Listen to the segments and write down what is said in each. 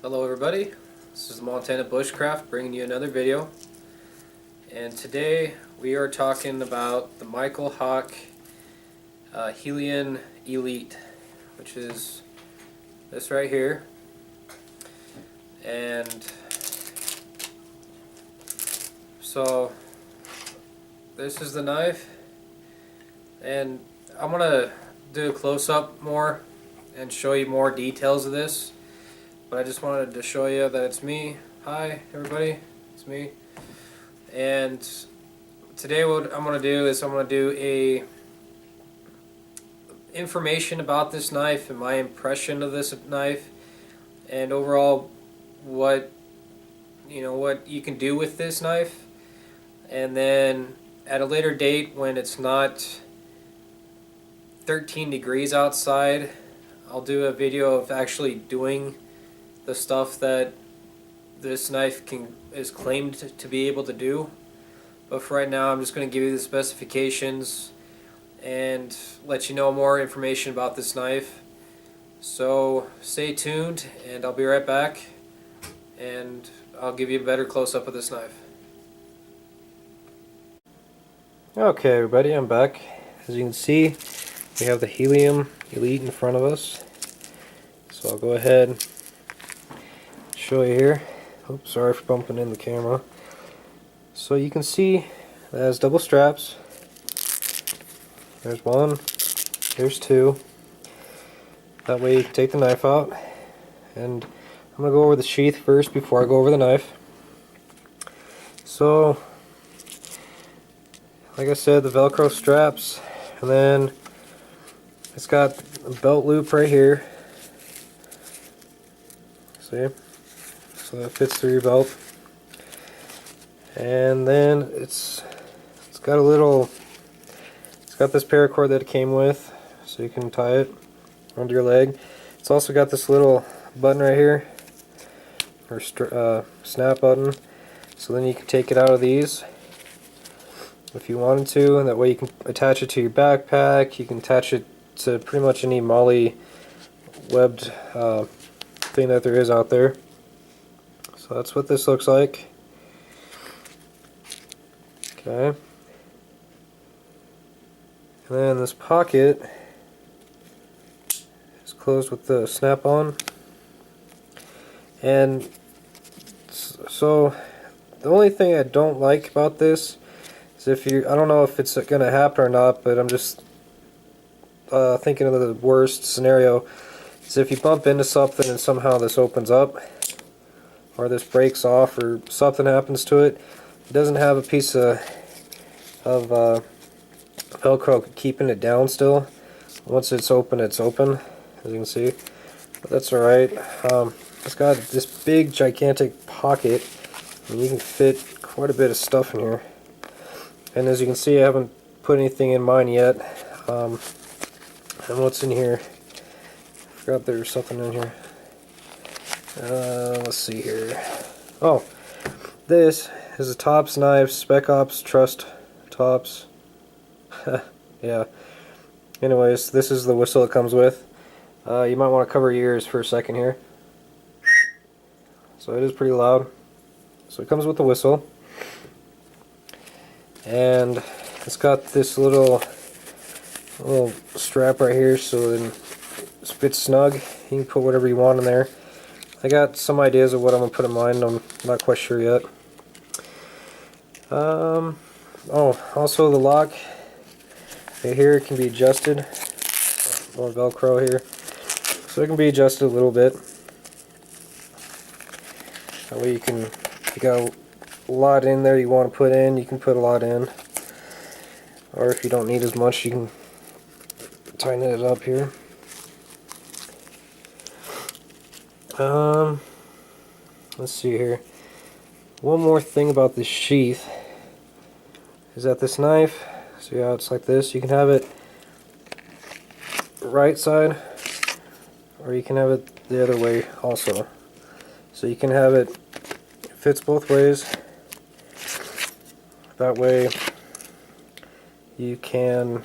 Hello everybody, this is Montana Bushcraft bringing you another video, and today we are talking about the Mykel Hawke Hellion Elite, which is this right here. And so this is the knife, and I'm going to do a close-up more and show you more details of this. But I just wanted to show you that it's me. Hi everybody, it's me. And today what I'm going to do is I'm going to do a information about this knife and my impression of this knife, and overall what you can do with this knife. And then at a later date, when it's not 13 degrees outside, I'll do a video of actually doing the stuff that this knife is claimed to be able to do. But for right now, I'm just going to give you the specifications and let you know more information about this knife. So stay tuned, and I'll be right back, and I'll give you a better close-up of this knife. Okay everybody, I'm back. As you can see, we have the Hellion Elite in front of us. So I'll go ahead and show you here. Oops, sorry for bumping in the camera. So you can see it has double straps. There's one, there's two. That way you can take the knife out. And I'm going to go over the sheath first before I go over the knife. So, like I said, the Velcro straps, and then it's got a belt loop right here. See? So that fits through your belt. And then it's got this paracord that it came with, so you can tie it around your leg. It's also got this little button right here, or snap button, so then you can take it out of these if you wanted to, and that way you can attach it to your backpack. You can attach it to pretty much any MOLLE webbed thing that there is out there. So that's what this looks like. Okay. And then this pocket is closed with the snap-on. And so the only thing I don't like about this is I don't know if it's going to happen or not, but I'm just thinking of the worst scenario. Is if you bump into something and somehow this opens up, or this breaks off, or something happens to it, it doesn't have a piece of Velcro keeping it down still. Once it's open, as you can see. But that's alright. It's got this big, gigantic pocket, and you can fit quite a bit of stuff in here. And as you can see, I haven't put anything in mine yet. And what's in here? I forgot there was something in here. Let's see here. Oh, this is a Tops Knives Spec Ops Trust Tops. Yeah. Anyways, this is the whistle it comes with. You might want to cover your ears for a second here. So it is pretty loud. So it comes with the whistle. And it's got this little strap right here, so it fits snug. You can put whatever you want in there. I got some ideas of what I'm going to put in mine. I'm not quite sure yet. Oh, also the lock right here can be adjusted. More Velcro here, so it can be adjusted a little bit. That way if you got a lot in there you want to put in, you can put a lot in. Or if you don't need as much, you can tighten it up here. Let's see here. One more thing about this sheath is that this knife, see how it's like this? You can have it right side, or you can have it the other way also. So you can have it fits both ways. That way you can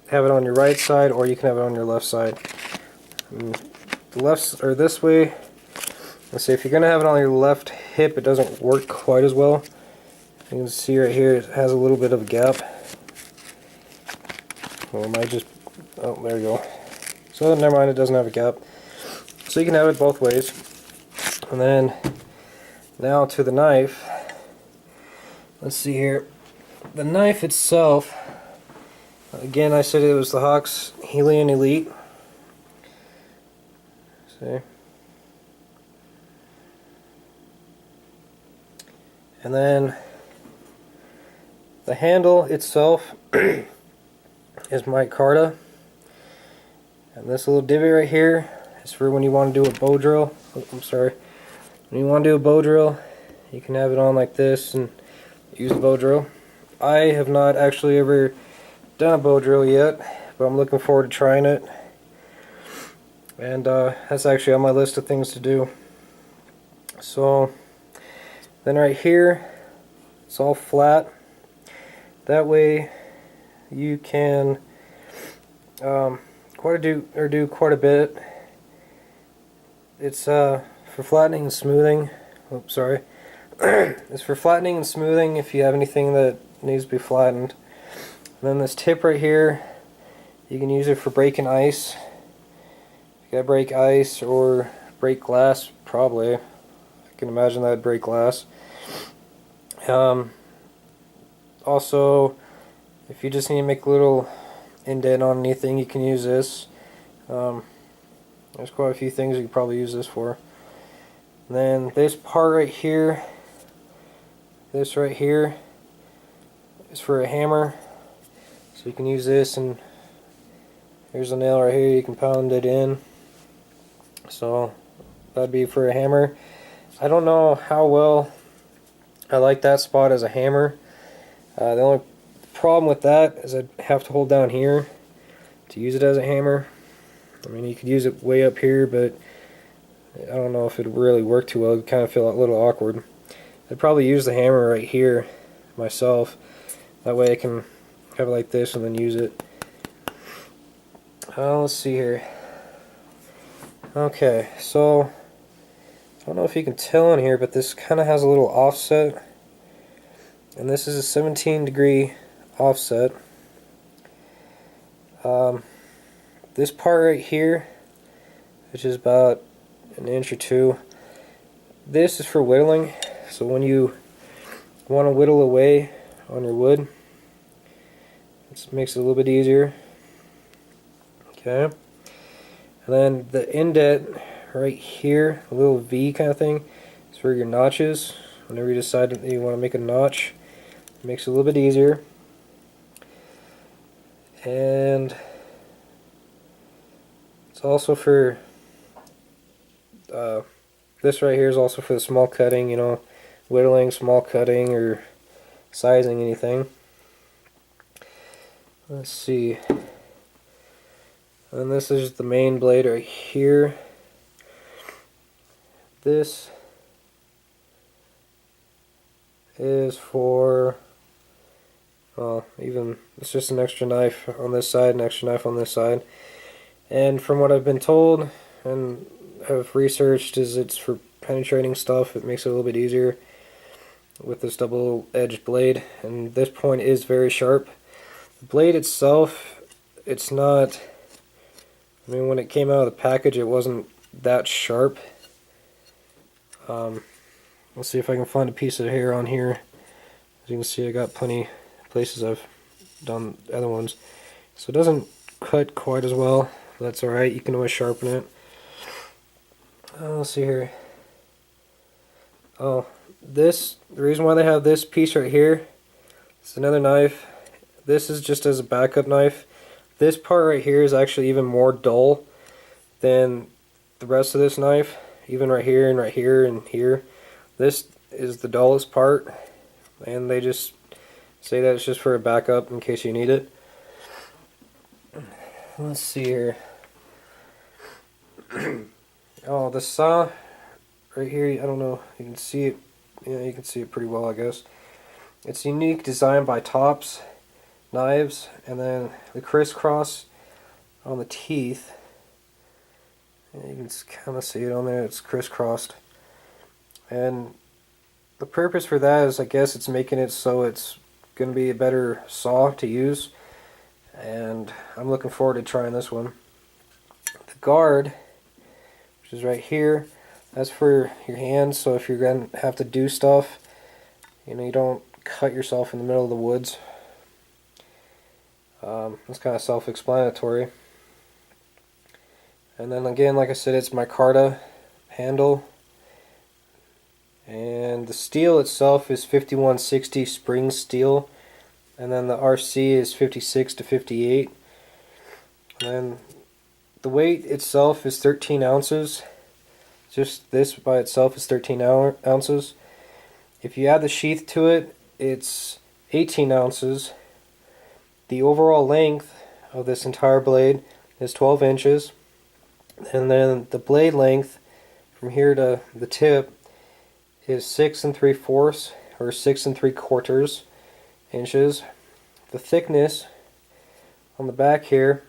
have it on your right side, or you can have it on your left side. And the left, or this way, Let's see, if you're gonna have it on your left hip, it doesn't work quite as well. You can see right here, it has a little bit of a gap. Well, it might just, oh, there you go. So never mind, it doesn't have a gap. So you can have it both ways. And then now to the knife. Let's see here. The knife itself, again, I said it was the Hawke Hellion Elite. See? And then the handle itself is Mykle. And this little divot right here is for when you want to do a bow drill. Oh, I'm sorry. When you want to do a bow drill, you can have it on like this and use the bow drill. I have not actually ever done a bow drill yet, but I'm looking forward to trying it. And that's actually on my list of things to do. So then right here, it's all flat. That way you can do quite a bit. It's for flattening and smoothing. Oops, sorry. It's for flattening and smoothing if you have anything that needs to be flattened. And then this tip right here, you can use it for breaking ice. You gotta break ice or break glass, probably. I can imagine that'd break glass. Also, if you just need to make a little indent on anything, you can use this. There's quite a few things you could probably use this for. And then this part right here, this right here, is for a hammer. So you can use this, and here's a nail right here, you can pound it in. So that'd be for a hammer. I don't know how well I like that spot as a hammer. The only problem with that is I'd have to hold down here to use it as a hammer. I mean, you could use it way up here, but I don't know if it'd really work too well. It'd kind of feel a little awkward. I'd probably use the hammer right here myself. That way I can have it like this and then use it. Let's see here. Okay, so I don't know if you can tell in here, but this kind of has a little offset. And this is a 17-degree offset. This part right here, which is about an inch or two, this is for whittling. So when you want to whittle away on your wood, this makes it a little bit easier. Okay. And then the indent right here, a little V kind of thing, is for your notches. Whenever you decide that you want to make a notch, it makes it a little bit easier. And it's also for this right here is also for the small cutting, you know, whittling, small cutting, or sizing anything. Let's see. And this is the main blade right here. This is for, well, even it's just an extra knife on this side, an extra knife on this side. And from what I've been told and have researched, is it's for penetrating stuff. It makes it a little bit easier with this double-edged blade. And this point is very sharp. The blade itself, it's not, I mean, when it came out of the package, it wasn't that sharp. Let's see if I can find a piece of hair on here. As you can see, I got plenty places I've done other ones. So it doesn't cut quite as well. That's alright, you can always sharpen it. Let's see here. Oh, the reason why they have this piece right here, it's another knife. This is just as a backup knife. This part right here is actually even more dull than the rest of this knife. Even right here and right here and here. This is the dullest part, and they just say that it's just for a backup in case you need it. Let's see here. Oh, the saw right here, I don't know, you can see it. Yeah, you can see it pretty well, I guess. It's unique, designed by Tops Knives, and then the crisscross on the teeth. Yeah, you can kind of see it on there, it's crisscrossed. And the purpose for that is, I guess, it's making it so it's going to be a better saw to use. And I'm looking forward to trying this one. The guard, which is right here, that's for your hands, so if you're going to have to do stuff, you don't cut yourself in the middle of the woods. It's kind of self-explanatory. And then again, like I said, it's micarta handle. And the steel itself is 5160 spring steel. And then the RC is 56 to 58. And then the weight itself is 13 ounces. Just this by itself is 13 ounces. If you add the sheath to it, it's 18 ounces. The overall length of this entire blade is 12 inches. And then the blade length from here to the tip is 6 3/4 or 6 3/4 inches. The thickness on the back here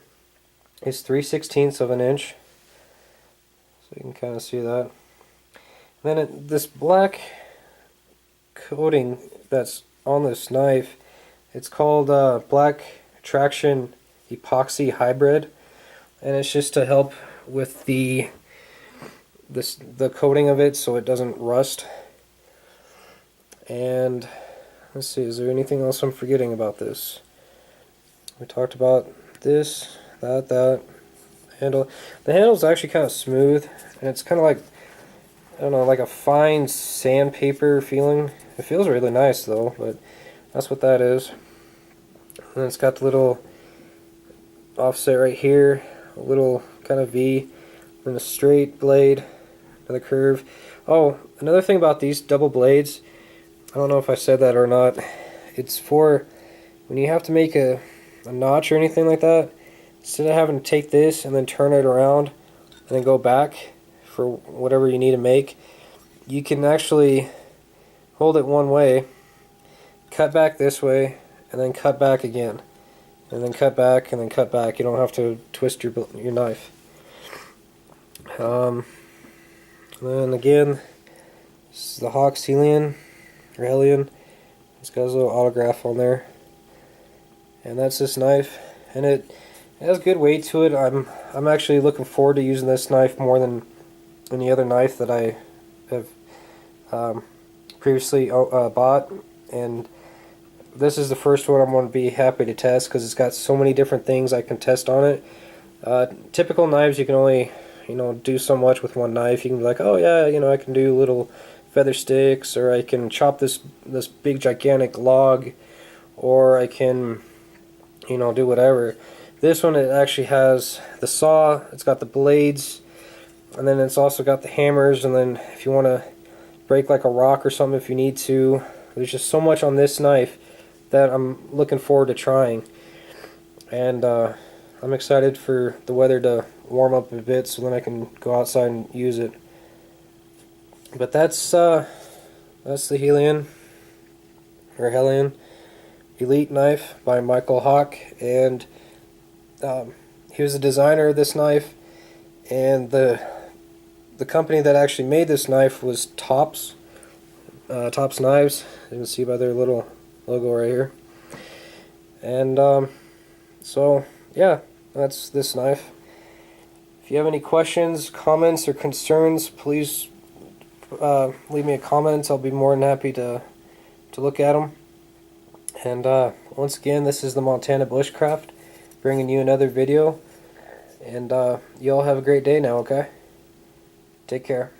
is 3/16 of an inch. So you can kind of see that. And then this black coating that's on this knife, it's called Black Traction Epoxy Hybrid, and it's just to help with the coating of it so it doesn't rust. And let's see, is there anything else I'm forgetting about this? We talked about this, that handle. The handle's actually kind of smooth, and it's kind of like, I don't know, like a fine sandpaper feeling. It feels really nice though, but that's what that is. And it's got the little offset right here, a little kind of V, and a straight blade, another curve. Oh, another thing about these double blades, I don't know if I said that or not, it's for when you have to make a notch or anything like that, instead of having to take this and then turn it around and then go back for whatever you need to make, you can actually hold it one way, cut back this way, and then cut back again, and then cut back, and then cut back. You don't have to twist your knife. Then again, this is the Hawke Hellion, or Hellion. It's got his little autograph on there, and that's this knife, and it has good weight to it. I'm actually looking forward to using this knife more than any other knife that I have previously bought, and this is the first one I'm going to be happy to test because it's got so many different things I can test on it. Typical knives, you can only do so much with one knife. You can be like, oh yeah, I can do little feather sticks, or I can chop this big gigantic log, or I can do whatever. This one, it actually has the saw, it's got the blades, and then it's also got the hammers, and then if you want to break like a rock or something if you need to. There's just so much on this knife that I'm looking forward to trying, and I'm excited for the weather to warm up a bit so then I can go outside and use it. But that's the Hellion, or Hellion Elite knife by Mykel Hawke, and he was the designer of this knife, and the company that actually made this knife was Tops Knives. You can see by their little logo right here. And so yeah, that's this knife. If you have any questions, comments, or concerns, please leave me a comment. I'll be more than happy to look at them. And once again, this is the Montana Bushcraft, bringing you another video. And you all have a great day now, okay? Take care.